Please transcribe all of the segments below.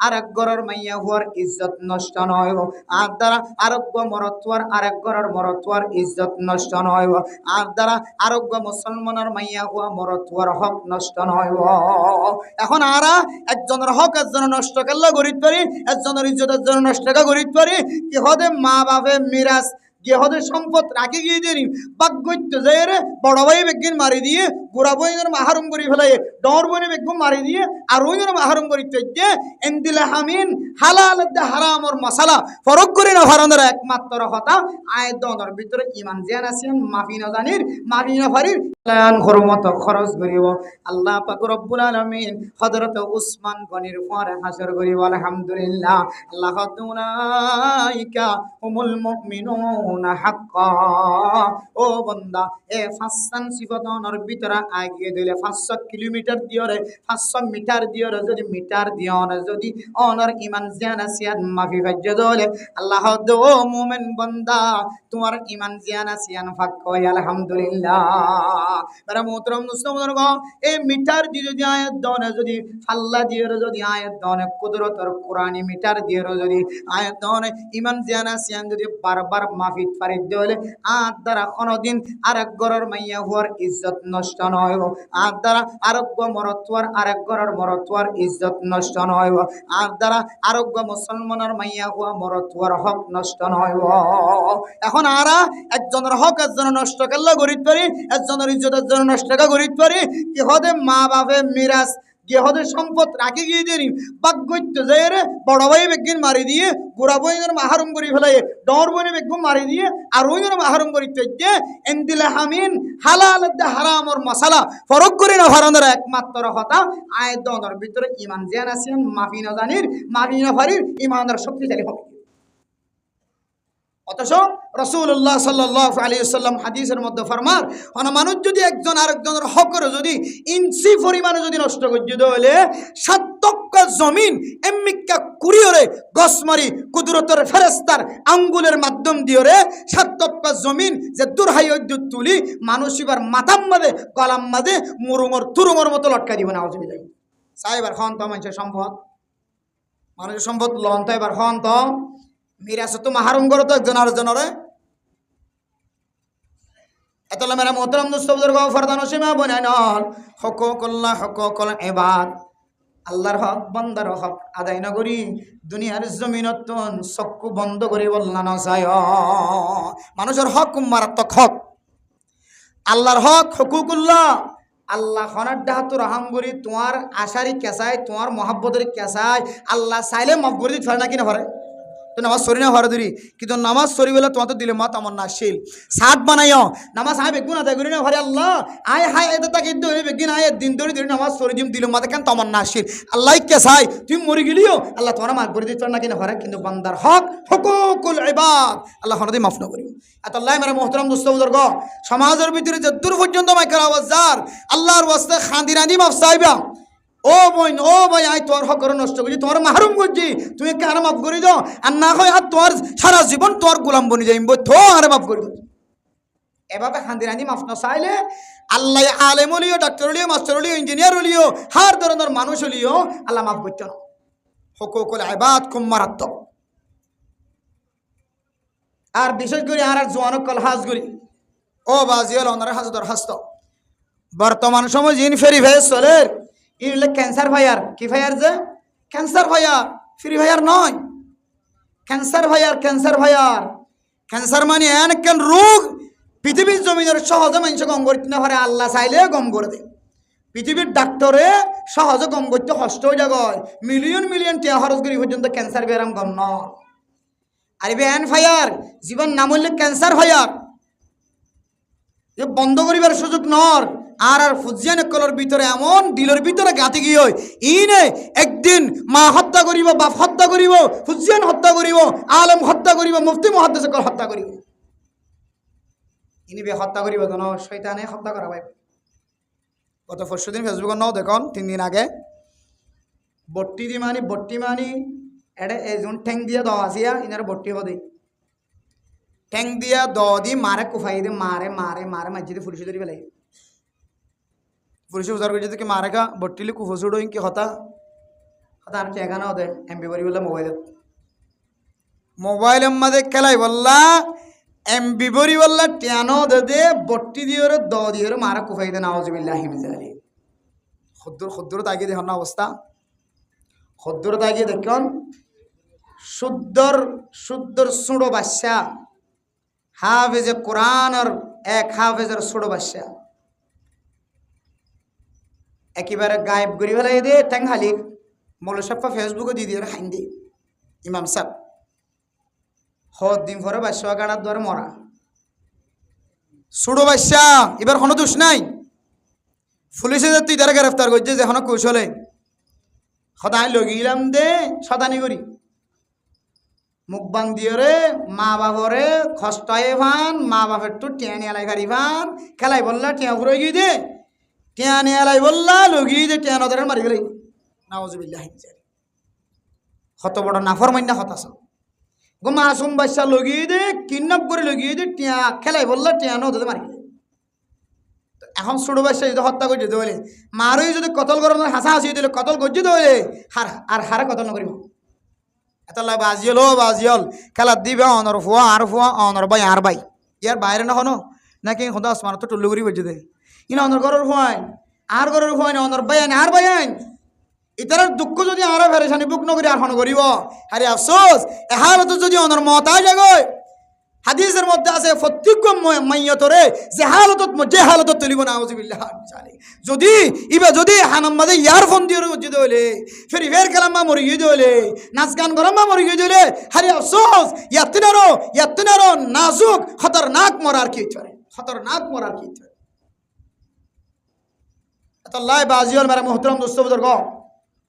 আরেক ঘরের মাইয়া হওয়ার ইজ্জত নষ্ট নয়, আর দ্বারা আরোগ্য মরত্বর আরেক ঘরের মরত্বর ইজ্জত নষ্ট নয়, আর দ্বারা আরোগ্য মুসলমানের মাইয়া হওয়া মরত্বর হক নষ্ট নয়। এখন আরা একজনের হক একজনের নষ্ট করলে গরিব পারি, একজনের ইজ্জতের জন্য নষ্ট গরিব পারি কি হদে মা বাপে মিরাজ গেহদের সম্পদ রাখি গিয়ে দিনি বাগ্যত্য যায় রে বড় ভাই বেগিন মারি দিয়ে বুড়া বইনের মাহারুম করি ফেলাই ডর বইনে বেগুন মারি দিয়ে আর ওইনের মাহারুম করি যে এন্দিলে হামিন হালাল হারামর মশালা ফরক করি না ভারণের একমাত্র কথা আয়ের দনের ভিতরে ইমান জ্ঞান আছেন মাফি না জানির মাফি না ফারির খরমত খরচ করিব। আল্লাহ পাক রব্বুল আলামিন হযরত উসমান গনির পরে হাসর করিব আলহামদুলিল্লাহ। আল্লাহ দুনাইকা হুমুল মুমিনুনা হাক্কা। ও বান্দা এ ফাসান সিফাতনের ভিতরে আগিয়ে দিলে 500 কিলোমিটার দিয়রে 500 মিটার দিয়রে যদি মিটার দিয়রে যদি অনর ইমান জ্ঞান আসিয়ান মাফি ভাজ্য দলে আল্লাহ দো মুমিন বান্দা তোমার ইমান জ্ঞান আসিয়ান ফাক্ক আলহামদুলিল্লাহ। তারা মোহতরম মুসলমানগণ এই মিটার দিয়ে যদি আয়াত দনে যদি ফাল্লা দিয়ে যদি আয়াত দনে কুদরতের কোরআনি মিটার দিয়ে যদি আয়াত দনে ইমান জিয়ানা সিয়ান যদি বারবার মাফি পারি দিলে আর দ্বারা কোনোদিন আরেক ঘরের মাইয়া হওয়ার ইজ্জত নষ্ট নয়, আর দ্বারা আরোগ্য মরত্বর আরেক ঘরের মরত্বর ইজ্জত নষ্ট নয়, আর দ্বারা আরোগ্য মুসলমানের মাইয়া হওয়া মরত্বর হক নষ্ট নয়। এখন আরা একজনের হক একজনের নষ্ট করলে গরিব পারি, একজনের ইজ্জতের জন্য নষ্ট গরিব পারি কি হদে মা বাপে মিরাজ গেহদের সম্পদ রাখি গিয়ে দিনি বাগ্যত্য যায় রে বড় ভাই বেগিন মারি দিয়ে বুড়া বইনের মাহারুম করি ফেলাই ডর বইনে বেগুন মারি দিয়ে আর ওইনের মাহারুম করি যে এন্দিলে হামিন হালাল হারামর মশালা ফরক করি না ভারণের একমাত্র কথা আয়ের দনের ভিতরে ইমান জ্ঞান আছেন মাফি না জানির মাফি না ফারির ইমানদার শক্তিশালী হবে। অথচ রাসূলুল্লাহ সাল্লাল্লাহু আলাইহি ওয়াসাল্লাম হাদিসের মধ্যে ফরমান মানুষ যদি একজন আরেকজনের হকের যদি ইঞ্চি পরিমাণে যদি নষ্ট করে দেলে 7 তক্কা জমিন এমনিকা কুরিয়রে গসমারি কুদরতের ফেরেশতার আঙ্গুলের মাধ্যম দিয়ে 7 তক্কা জমিন যে দুরহাই অদ্যুত তুলি মানুষ এবার মাথাম মাদে গলাম মাদে মুরুমর তুরুমর মতো লটকা দিব না আউযুবিল্লাহ। সাহেবার খন তো মানুষের সম্পদ মানুষের সম্পদ লন তো এবার খন তো মিরাজ তো মাহারুম করো তো একজন আরেকজনের এতলা মেরা মোহতরম দুস্তবুজুর গো ফরদান সীমা বনায় নল হুকুকুল্লাহ হুকুকুল ইবাদ আল্লাহর হক বান্দার হক আদায় না করি দুনিয়ার জমিনত চক্ষু বন্ধ করে বললা না যায় মানুষের হক মারাত্মক হক আল্লাহর হক হুকুকুল্লাহ আল্লাহ খনার ডাহাতুর রহম করি তোমার আশারি কেসায় তোমার মহাব্বতের কেসায় আল্লাহ চাইলে মাফ করে দিতে পারে না কিনা পারে তো নামাজ সরি না ভাড়া ধরি কিন্তু নামাজ সরি বলে তোমার তো দিলে মা আমার নাশিল সাত বানাইও নামাজ আয় বেগুন আদায় করি না ভারে আল্লাহ আয় হায় এটা তাকে বেগিন আয় দিন ধরে ধরে নামাজ সরি দিম দিল মাথা কেন তোমার নাশিল আল্লাহ কে চাই তুমি মরে গেলিও আল্লাহ তোমার মাফ করে দিতে না কিনা ভাড়া কিন্তু বান্দার হক হুকুকুল ইবাদ আল্লাহ হনদি মাফ না করি এত আল্লাহ মেরা মোহতরম দোস্ত বুজুর্গ সমাজের ভিতরে যে দূর পর্যন্ত মাইকের আওয়াজ যার আল্লাহর ওয়াস্তে খান্দিরানি মাফ চাইবা ও বোন ও ভাই আই তোর হক করে নষ্ট করছি তোমার মাহরুম করছি তুমি কার মাফ করে দাও আর না হয় আর তোর সারা জীবন তোর গোলাম বনি যাইব তো আরে মাফ করে দাও এভাবে খান্দিরানি মাফ না চাইলে আল্লাহ আলেম হলিও ডাক্তার হলিও মাস্টার হলিও ইঞ্জিনিয়ার হলিও হার ধরনের মানুষ হলিও আল্লাহ মাফ করতে না হুকুকুল ইবাদ খুব মারাত্মক। আর বিশেষ করে আর জোয়ান কল হাজ করি ও বাজিয়াল ওনার হাজ দর হাস্ত বর্তমান সময় জিন ফেরি ভেয়ে চলে ইনলে ক্যান্সার ফায়ার কি ফায়ার যে ক্যান্সার ফায়ার ফ্রি ফায়ার নয় cancer fire cancer fire cancer মানে এন কেন রোগ পৃথিবীর জমিনের সহজে মানুষ গম করতে না পারে আল্লাহ চাইলে গম করে দেয় পৃথিবীর ডাক্তারে সহজে গম করতে কষ্ট হয়ে যায় মিলিয়ন মিলিয়ন টিয়া খরচ করি পর্যন্ত ক্যান্সার বেরাম গম ন আর এন ফায়ার জীবন নাম হইলে ক্যান্সার ফায়ার বন্ধ করিবার সুযোগ নর আর আর ফুজিয়ান কলর ভিতরে এমন দিলের ভিতরে গাঁতি গিয়ে ইনে একদিন মা হত্যা করিব বাপ হত্যা করিব ফুজিয়ান হত্যা করিব আলেম হত্যা করিব মুফতি মুহাদ্দিস কল হত্যা করিব ইনি বে হত্যা করিব জন শয়তানে হত্যা করা ভাই গত পরশুদিন ফেসবুকে নাও দেখুন 3 দিন আগে বট্টি মানি এটা এজন ঠ্যাং দিয়া দাও আসিয়া ইনার বট্টি হদে ঠ্যাং দিয়া দ দি মারে কুফাই দে মারে মারে মারে মাঝে পুলিশে ধরি ফেলাই পুলিশে উজার করে কি মারে কা বট্টিলে কুফো ছুড়ো ইনকি হতা আর কে এখানে ওদের এমবি বলি বললে মোবাইলের মাঝে খেলাই বললা এমবি বরি বললা টেনো দে বট্টি দিয়ে দ দিয়ে মারা কুফাই দে নাওজবিল্লাহ হিমজালি খদ্দুর তাকিয়ে দেখুন না অবস্থা খদ্দুর তাকিয়ে দেখুন শুদ্ধর সুড়ো বাদশা হাফেজে কোরআনের এক হাফেজের সুড়ো বাদশা একেবারে গায়েব করি ফেলাই দিয়ে ট্যাং হালিক মৌলসাপ্পা ফেসবুকে দিয়ে দিয়ে হাইন দি ইমাম সাহেব দিন পরে বাদশা গাড়ার দ্বারা মরা সুড়ো বাদশা এবার কোনো দোষ নাই পুলিশে যে তুই তারা গ্রেফতার করছে যে এখনো কৌশলে সদাই লগিলাম দে সদানি করি মুখ বান দিয়ে রে মা বাবরে খস্তায় ভান মা বাপের তো টিয়ানি এলাই গাড়ি ভান খেলাই বললা টিয়া ঘুরে গিয়ে দে টিয়ানি এলাই বললা লগিয়ে দে টিয়া নদরের মারি গেলে নাওজবিল্লাহ কত বড় নাফরমান্না হতাশ গো মাসুম বাচ্চা লগিয়ে দে কিডন্যাপ করে লগিয়ে দে টিয়া খেলাই বললা টিয়া নদরে মারি গেলে এখন ছোট বাচ্চা যদি হত্যা করে যেতে হলে মারই যদি কতল করানোর হাসা হাসি দিলে কতল করছে তো হলে হারে কতল নকরিব এত বাজিয়ল বাজিয়ল খেলা দিবে অনর ফুয়া আর ফুয়া অনর বাই আর বাই ইয়ার বাইরে না হনো নাকি সদা আসমান তো টুল্লু করি বলছে দে ইন অনর ঘরের ফুয়াইন আর ঘরের ফুয়াইন অনর বাই আইন আর বাই আইন ইতার দুঃখ যদি আর ফেরেশানি বুক নকরি আর হন করিব আরে আফসোস এহালত যদি অনর মতাই জাগয় হাদিসের মধ্যে আছে প্রত্যেক মাইয়তরে যে হালতত তুলিব নাউজুবিল্লাহ যদি হানাম্মাদে ইয়ারফোন দিয়ে যদি হইলে ফের কালাম্মা মরি গিয়ে হইলে নাচ গান গরম্মা মরি গিয়ে হইলে হারি আফসোস ইয়াত্তিনারো নাজুক খতরনাক মরার কি চলে আল্লাহ বাজিয়ল মেরা মোহতরম দোস্ত বুজুর্গ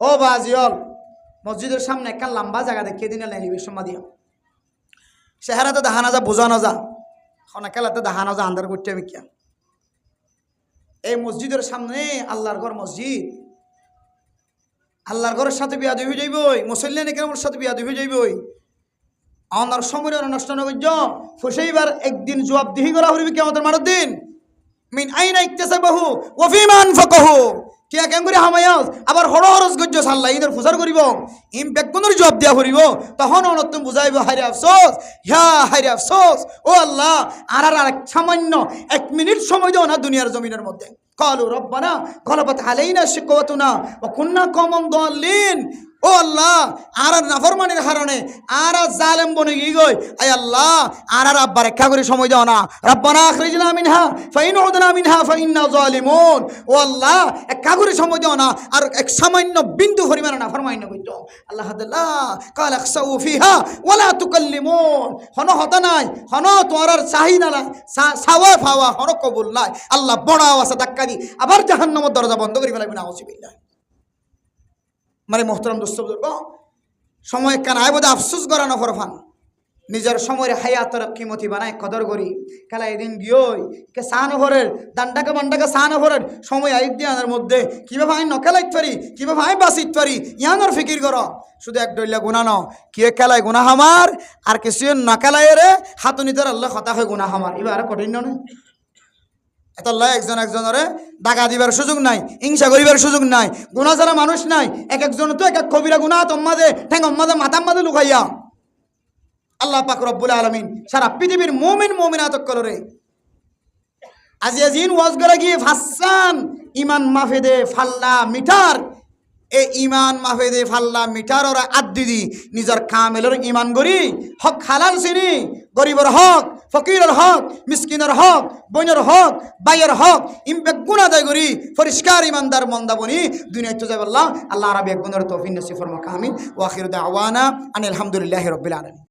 ও বাজিয়ল মসজিদের সামনে একটা লম্বা জায়গা দেখিয়ে দিন এলিভেশন দিয়া চেহারাতে দেখা না যা বোঝা না যা খেলাতে দেখা না যা আন্দার করতে আমি কেন এই মসজিদের সামনে আল্লাহর ঘর মসজিদ আল্লাহর ঘরের সাথে বিয়া হয়ে যাইবই মুসল্লিয়ান কেরামের সাথে বিয়া হয়ে যাইবই আমার সময় নষ্ট না করছ ফুসেইবার একদিন জবাবদিহি করা হইবে কিয়ামতের মাঠের দিন মিন আইনা ইকতাসাবাহু ওয়া ফিমা আনফাকাহু কিয়া কেন করে হামায়াস আবার হরহরস গজ্জ সাল্লাহ ইদের ফুসার করিব ইম বেকুনের জবাব দিয়া করিব তখন অনতুম বুঝাইব হায়রে আফসোস ও আল্লাহ আর সামান্য 1 মিনিট সময় দাও না দুনিয়ার জমিনের মধ্যে قالوا ربنا غلبت علينا شقوتنا وكنا قوما ضالين ও আল্লাহ আর নাফরমানির কারণে আর জালেম বনে গই আয় আল্লাহ আর আব্বার একা করে সময় দাও না রব্বানা আখরিজনা মিনহা ফাইন উদনা মিনহা ফাইন্না জালিমুন ও আল্লাহ একা করে সময় দাও না আর এক সামান্য বিন্দু পরিমাণ নাফরমানি কইত আল্লাহ তাআলা قال اخسؤوا فيها ولا تكلمون হন হতা নাই হন তোরার চাহিদা নাই সাওয়া ফাওয়া হন কবুল নাই আল্লাহ বড় আওয়াজে ধাক্কা দি আবার জাহান্নামের দরজা বন্ধ করে ফেলাবেন আউযুবিল্লাহ মানে মোহতরম দোস্ত বুজুর্গ সময় কানায় বোধ আফসোস করা না ফরফান নিজের সময়ের হায়াতর কিমতি বানায় কদর করি খেলা এদিন গিয়েই কে সানো ভরের দান্ডাকে বান্ডাকে সানো ভরের সময় আইক দিয়ানোর মধ্যে কীভাবে আমি নকেলাইতে পারি কীভাবে আমি বাঁচিতে পারি ইয়ানোর ফিকির করো শুধু এক ডইলা গুণা ন কে খেলায় গুণা হামার আর কিছু নকেলায় রে হাতুনিদের আল্লাহ কথা হয় গুণা হামার এবার কঠিন নয় এত আল্লাহ একজনের ডাকা দিবার সুযোগ নাই হিংসা করিবার সুযোগ নাই গুণা ছাড়া মানুষ নাই একজন তো এক কবিরা গুণা তোমাদের ঠ্যাং মাঝে মাথার মাঝে লুকাইয়া আল্লাহ পাক রব্বুল আলামিন সারা পৃথিবীর মুমিনাত করে আজিন ওয়াজ করে গিয়ে ফাসান ইমান মাফেদে ফাল্লা মিটার এ ইমান মাফেদে ফাল্লা মিটার ওরা আদিদি নিজের কামেলের ইমান গরি হক হালাল চিনি গরিবের হক ফকিরের হক মিসকিনের হক বইনের হক বাইয়ের হক ইমবেক গুণা দায় করি পরিষ্কার ইমানদার মন্দাবনি দুনিয়ায় তো যাবে আল্লাহ আরবি এক গুণের তৌফিক নসিব ফরমাক আমিন ওয়া আখিরু দাওয়ানা আনিল হামদুলিল্লাহি রাব্বিল আলামিন।